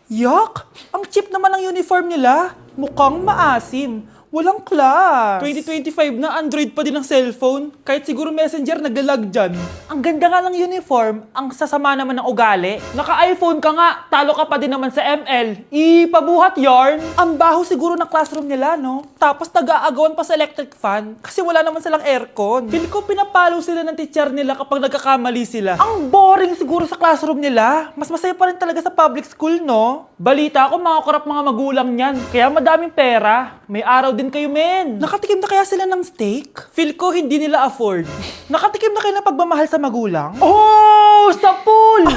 Yak! Ang cheap naman ng uniform nila. Mukhang maasim. Walang class. 2025 na Android pa din ang cellphone. Kahit siguro Messenger naglalag dyan. Ang ganda nga ng uniform, ang sasama naman ng ugali. Naka-iPhone ka nga, talo ka pa din naman sa ML. Ipabuhat yarn. Ang baho siguro ng classroom nila, no? Tapos nag-aagawan pa sa electric fan kasi wala naman silang aircon. Feel ko pinapalo sila ng teacher nila kapag nagkakamali sila. Ang boring siguro sa classroom nila. Mas masaya pa rin talaga sa public school, no? Balita ko mga korap mga magulang niyan. Kaya madaming pera. May araw din kayo, men. Nakatikim na kaya sila ng steak? Feel ko hindi nila afford. Nakatikim na kayo ng pagmamahal sa magulang? Oh! Sa pool!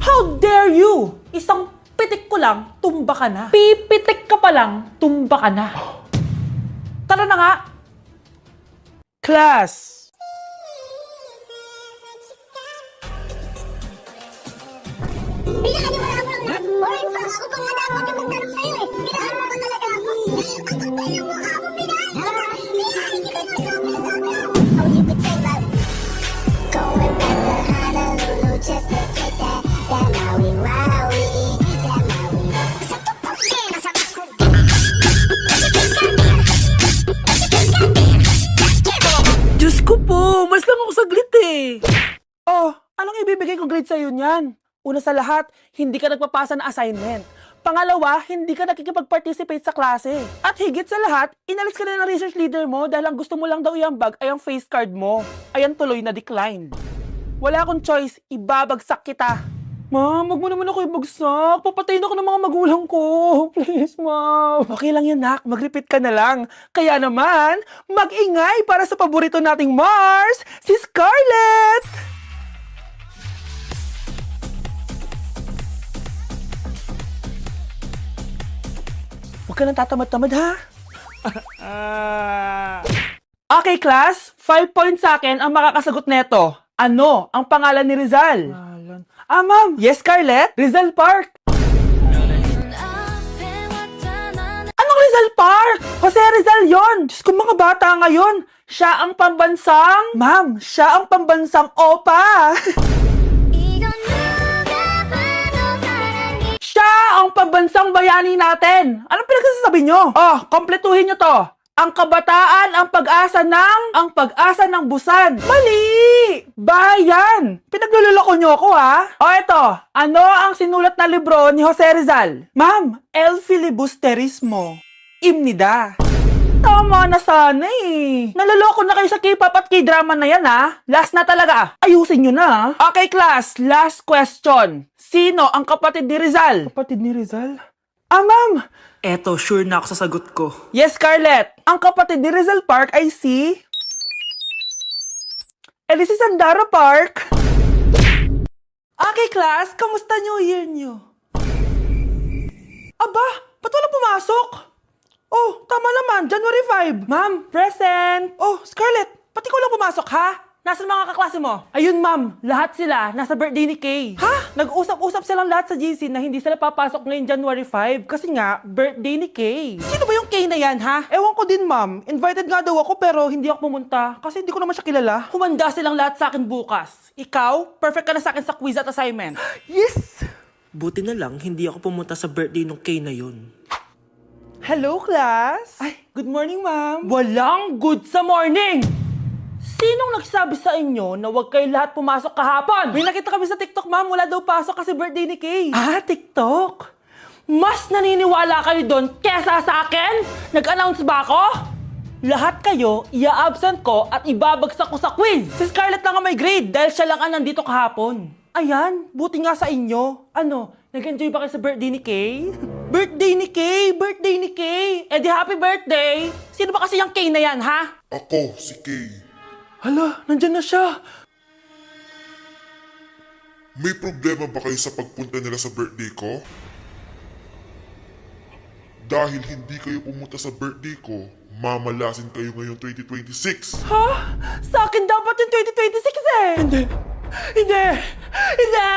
How dare you! Isang pitik ko lang, tumba ka na. Pipitik ka pa lang, tumba ka na. Tara na nga! Class! Pinakaniwala mo lang boring pa ako pa nga dapat yung magtanong sa'yo eh. Pinahan mo ba talaga ako? Ang kapal yung mukha mo, pinahan ka na. Pinahan kita na sa mga sabi ako. Oh, you could say that. Going back to Honolulu just to get that Maui Wowie. That Maui. Sa tupok yan, nasa bako. Diyos ko po, mas lang ako saglit eh. Oh, anong ibibigay kong grade sa'yo niyan? Una sa lahat, hindi ka nagpapasa ng assignment. Pangalawa, hindi ka nakikipag-participate sa klase. At higit sa lahat, inalis ka na ng research leader mo dahil ang gusto mo lang daw iambag ay ang face card mo. Ayan tuloy na decline. Wala akong choice, ibabagsak kita. Ma'am, wag mo naman ako ibagsak. Papatayin ako ng mga magulang ko. Please, ma'am. Okay lang yan, nak. Mag-repeat ka na lang. Kaya naman, mag-ingay para sa paborito nating Mars, si Scarlett! Huwag ka nang tatamad-tamad, ha? Okay, class. 5 points sa akin ang makakasagot neto. Ano ang pangalan ni Rizal? Ma'am. Yes, Scarlett? Rizal Park. Anong Rizal Park? Jose Rizal yon. Diyos ko, mga bata ngayon. Siya ang pambansang... Ma'am, siya ang pambansang opa. Siya ang pambansang bayani natin. Anong pinagsasabi nyo? Oh, kompletuhin nyo to. Ang kabataan, ang pag-asa ng busan. Mali! Bayan! Pinagluloko nyo ako, ha? O eto, ano ang sinulat na libro ni Jose Rizal? Ma'am, El Filibusterismo. Imnida. Tama na sana eh. Naloloko na kayo sa K-pop at K-drama na yan, ha? Last na talaga. Ayusin nyo na. Okay, class. Last question. Sino ang kapatid ni Rizal? Kapatid ni Rizal? Ma'am. Eto, sure na ako sa sagot ko. Yes, Scarlett. Ang kapatid ni Rizal Park ay si... si Sandara Park. Okay, class. Kamusta New Year nyo? Aba, ba't walang pumasok? Oh, tama naman. January 5. Ma'am, present. Oh, Scarlett, ba't ikaw lang pumasok, ha? Nasaan mga kaklase mo? Ayun, ma'am. Lahat sila. Nasa birthday ni Kay. Ha? Nag-usap-usap silang lahat sa GC na hindi sila papasok ngayon January 5 kasi nga, birthday ni Kay. Sino ba yung Kay na yan, ha? Ewan ko din, ma'am. Invited nga daw ako pero hindi ako pumunta kasi hindi ko naman siya kilala. Humanda silang lahat sa akin bukas. Ikaw, perfect ka na sa akin sa quiz at assignment. Yes! Buti na lang, hindi ako pumunta sa birthday nung Kay na yun. Hello, class! Ay, good morning, ma'am. Walang good sa morning! Sinong nagsabi sa inyo na huwag kayo lahat pumasok kahapon? May nakita kami sa TikTok, ma'am. Wala daw pasok kasi birthday ni Kay. TikTok? Mas naniniwala kayo doon kesa sa akin? Nag-announce ba ako? Lahat kayo, ia-absent ko at ibabagsak ko sa quiz. Si Scarlett lang ang may grade dahil siya lang ang nandito kahapon. Ayan, buti nga sa inyo. Ano, nag-enjoy ba kayo sa birthday ni Kay? Birthday ni Kay! Birthday ni Kay! Eh di happy birthday! Sino ba kasi yung Kay na yan, ha? Ako, si Kay. Hala, nandyan na siya. May problema ba kayo sa pagpunta nila sa birthday ko? Dahil hindi kayo pumunta sa birthday ko, mamalasin kayo ngayong 2026. Ha? Sa akin dapat yung 2026 eh! Hindi! Hindi! Hindi!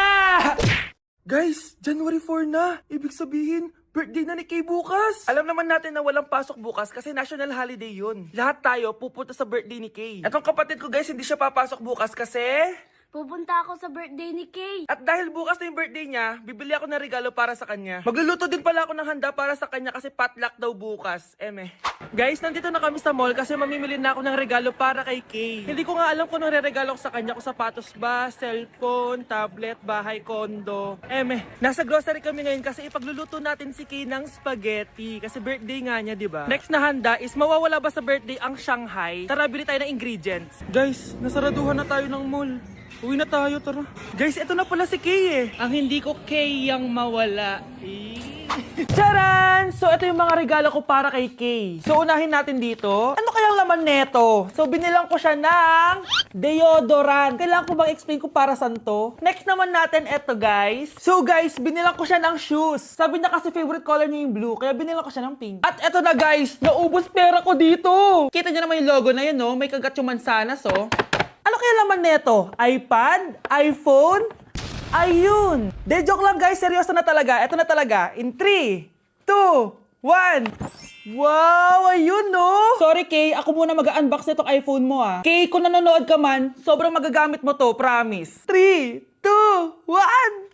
Guys, January 4 na. Ibig sabihin, birthday na ni Kay bukas. Alam naman natin na walang pasok bukas kasi national holiday yun. Lahat tayo pupunta sa birthday ni Kay. Etong kapatid ko guys, hindi siya papasok bukas kasi Pupunta ako sa birthday ni Kay. At dahil bukas na yung birthday niya, bibili ako ng regalo para sa kanya. Magluluto din pala ako ng handa para sa kanya kasi potluck daw bukas. Guys, nandito na kami sa mall kasi mamimili na ako ng regalo para kay Kay. Hindi ko nga alam kung anong regalo ko sa kanya. Kung sapatos ba, cellphone, tablet, bahay, kondo. Nasa grocery kami ngayon kasi ipagluluto natin si Kay ng spaghetti. Kasi birthday nga niya, di ba? Next na handa is mawawala ba sa birthday ang Shanghai? Tara, bili tayo ng ingredients. Guys, nasaraduhan na tayo ng mall. Uwi na tayo, tara. Guys, ito na pala si Kay eh. Ang hindi ko Kay yang mawala. Charan! So, ito yung mga regalo ko para kay Kay. So, unahin natin dito. Ano kayang laman neto? So, binilang ko siya ng deodorant. Kailangan ko bang explain ko para saan to? Next naman natin, ito guys. So, guys, binilang ko siya ng shoes. Sabi niya kasi favorite color niya yung blue, kaya binilang ko siya ng pink. At ito na guys, naubos pera ko dito. Kita niyo naman yung logo na yun, no? May kagat yung mansanas, oh. Ano kaya laman neto? iPad? iPhone? Ayun! De, joke lang guys, seryoso na talaga. Ito na talaga. In 3, 2, 1. Wow, ayun no! Sorry Kay, ako muna mag-unbox nitong iPhone mo ah. Kay, kung nanonood ka man, sobrang magagamit mo to, promise. 3, 2, 1!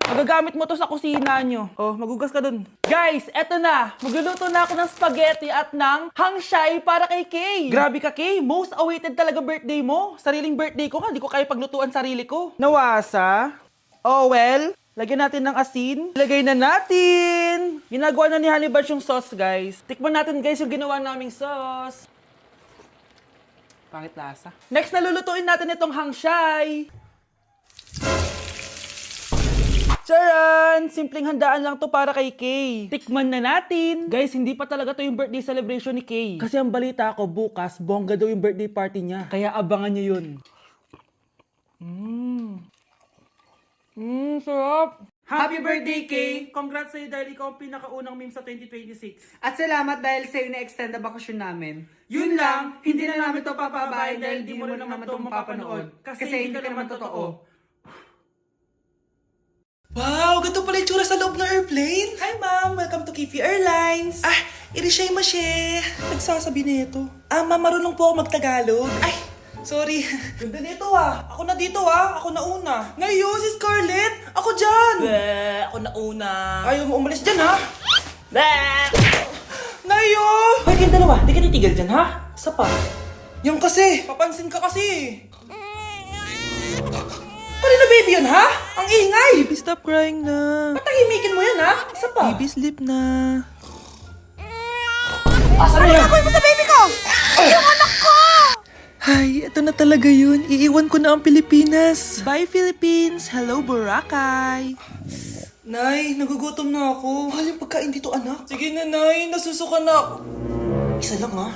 Magagamit mo to sa kusina nyo. Oh, magugas ka dun. Guys, eto na. Magluluto na ako ng spaghetti at ng hangshai para kay Kay. Grabe ka, Kay. Most awaited talaga birthday mo. Sariling birthday ko ka. Hindi ko kaya paglutuan sarili ko. Nawasa. Oh, well. Lagyan natin ng asin. Lagay na natin. Ginagawa na ni Honey Bunch yung sauce, guys. Tikman natin, guys, yung ginawa naming sauce. Pangit lasa. Next, nalulutuin natin itong hangshai. Charan! Simpleng handaan lang to para kay Kay. Tikman na natin. Guys, hindi pa talaga to yung birthday celebration ni Kay. Kasi ang balita ko, bukas, bongga daw yung birthday party niya. Kaya abangan niyo yun. Sarap! Happy birthday, Kay! Congrats sa'yo dahil ikaw ang pinakaunang meme sa 2026. At salamat dahil sa'yo na-extend na bakasyon namin. Yun lang, hindi na namin to papabahay dahil di mo na naman to mapapanood. Kasi hindi ka naman totoo. Wow, ganito pala yung tsura sa loob ng airplane. Hi ma'am, welcome to Kifi Airlines. Irishay mashe. Nagsasabi nito. Ma'am, marunong po ako magtagalog. Ay, sorry. Ganda nito ah. Ako na dito ah. Ako na una. Ngayon, si Scarlett. Ako dyan. Ako na una. Ayaw mo umalis dyan ha. Ngayon. Hoy, kayong dalawa. Di ka titigil dyan ha. Isa pa. Yung kasi. Papansin ka kasi. Pari na baby yun ha? Ang ingay. Baby, stop crying na. Patahimikin mo yan ha? Isa pa. Baby, sleep na. Asan na yan? Ano sa baby ko? Ay, ito na talaga yun. Iiwan ko na ang Pilipinas. Bye, Philippines. Hello, Boracay. Nay, nagugutom na ako. Mahal yung pagkain dito anak. Sige na, Nay. Nasusuka na ako. Isa lang ha?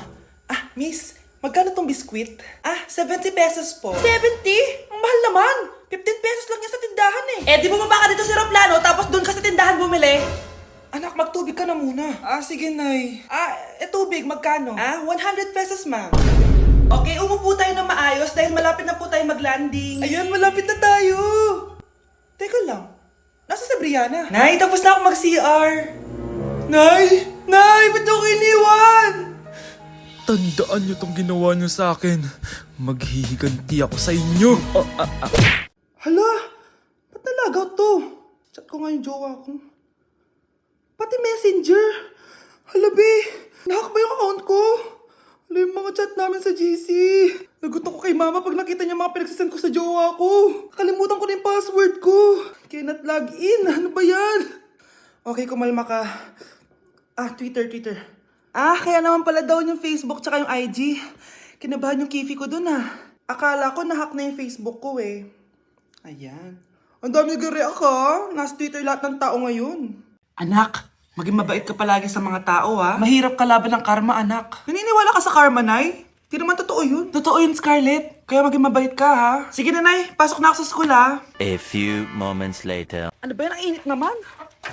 Miss, magkano tong biskwit? 70 pesos po. 70? Ang mahal naman. 15 pesos lang yan sa tindahan eh. Di bumaba ka dito sa aeroplano tapos doon ka sa tindahan bumili? Anak, magtubig ka na muna. Sige, Nay. Tubig, magkano? 100 pesos, ma'am. Okay, umupo tayo na maayos dahil malapit na po tayo mag-landing. Ayun, malapit na tayo. Teka lang, nasa si Brianna? Nay, tapos na ako mag-CR. Nay! Nay! Ba't ako iniwan? Tandaan niyo tong ginawa niyo sa akin. Maghihiganti ako sa inyo. Hala, ba't nalagaw to? Chat ko nga yung jowa ko. Pati messenger. Hala, be, nahack ba yung account ko? Hala, yung mga chat namin sa GC. Nagutom ko kay mama pag nakita niya mga pinagsasend ko sa jowa ko. Kalimutan ko na yung password ko. Cannot log in. Ano ba yan? Okay, kumalma ka. Twitter. Kaya naman pala daw yung Facebook tsaka yung IG. Kinabahan yung Kifi ko dun Akala ko nahack na yung Facebook ko eh. Ayan. Ang dami nag-react ha. Nasa Twitter lahat ng tao ngayon. Anak, maging mabait ka palagi sa mga tao Mahirap kalaban ng karma, anak. Naniniwala ka sa karma, Nay? Di naman totoo yun. Totoo yun, Scarlett. Kaya maging mabait ka ha. Sige na, Nay. Pasok na ako sa school A few moments later. Ano ba yan? Ang init naman.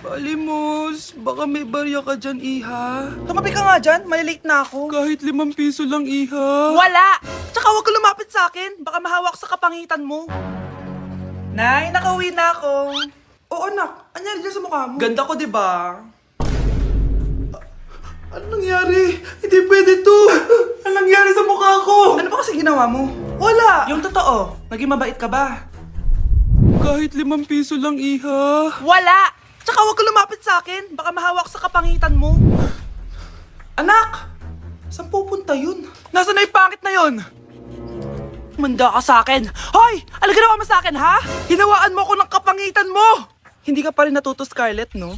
Balimos, baka may barya ka dyan, Iha. Tumabi ka nga dyan. Malilate na ako. Kahit 5 piso lang, Iha. Wala! Tsaka huwag ka lumapit sa akin. Baka mahawak sa kapangitan mo. Nay, nakauwi na ako. Oo, anak. Anyari dyan sa mukha mo? Ganda ko, di ba? Ano nangyari? Hindi pwede to. Ano nangyari sa mukha ko? Ano ba kasi ginawa mo? Wala! Yung totoo, naging mabait ka ba? Kahit 5 piso lang, Iha. Wala! Tsaka huwag ka lumapit sa akin. Baka mahawak sa kapangitan mo. Anak! Saan pupunta yun? Nasaan na yung pangit na yun? Manda ka sa akin. Hoy! Ano ginawa mo sa akin, ha? Hinawaan mo ako ng kapangitan mo! Hindi ka pa rin natuto, Scarlett, no?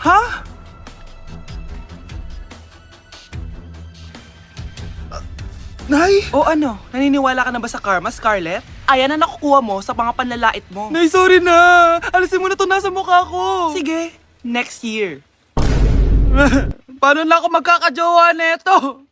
Ha? Nay? O ano? Naniniwala ka na ba sa karma, Scarlett? Ayan na nakukuha mo sa mga panlalait mo. Nay, sorry na. Alisin mo na to nasa mukha ko. Sige, next year. Paano na ako magkakajowa neto?